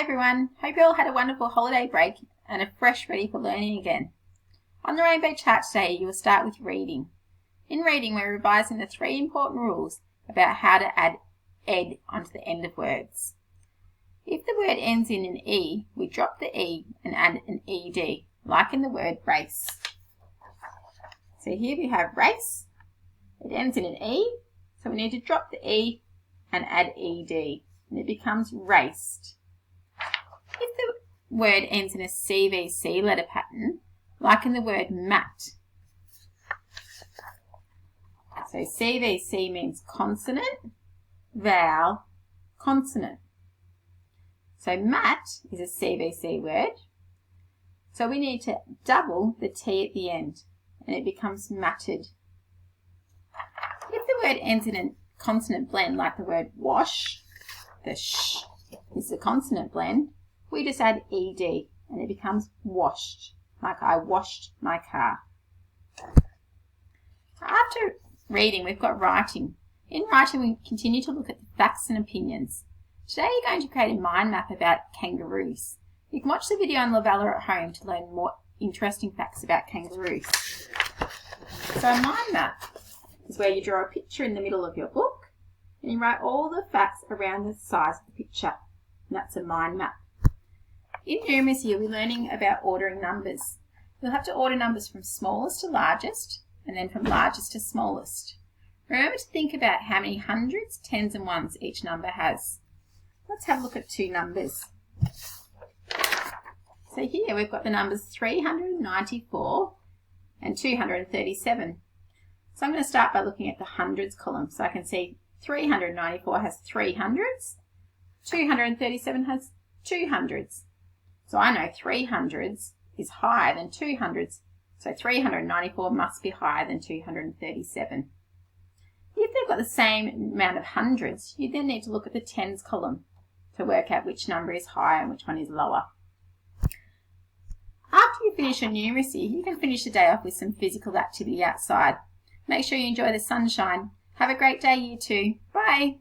Hi everyone, hope you all had a wonderful holiday break and are fresh ready for learning again. On the Rainbow Chart today you will start with reading. In reading we're revising the 3 important rules about how to add ed onto the end of words. If the word ends in an E, we drop the E and add an ED, like in the word race. So here we have race, it ends in an E, so we need to drop the E and add ED, and it becomes raced. If the word ends in a CVC letter pattern, like in the word mat, so CVC means consonant, vowel, consonant. So mat is a CVC word, so we need to double the T at the end, and it becomes matted. If the word ends in a consonant blend, like the word wash, the sh is the consonant blend, we just add ED and it becomes washed, like I washed my car. After reading, we've got writing. In writing, we continue to look at the facts and opinions. Today, you're going to create a mind map about kangaroos. You can watch the video on Lavella at home to learn more interesting facts about kangaroos. So a mind map is where you draw a picture in the middle of your book and you write all the facts around the size of the picture. And that's a mind map. In numeracy, you'll be learning about ordering numbers. You'll have to order numbers from smallest to largest, and then from largest to smallest. Remember to think about how many hundreds, tens and ones each number has. Let's have a look at 2 numbers. So here we've got the numbers 394 and 237. So I'm going to start by looking at the hundreds column. So I can see 394 has 3 hundreds, 237 has 2 hundreds. So I know 3 hundreds is higher than 2 hundreds, so 394 must be higher than 237. If they've got the same amount of hundreds, you then need to look at the tens column to work out which number is higher and which one is lower. After you finish your numeracy, you can finish the day off with some physical activity outside. Make sure you enjoy the sunshine. Have a great day, you two. Bye.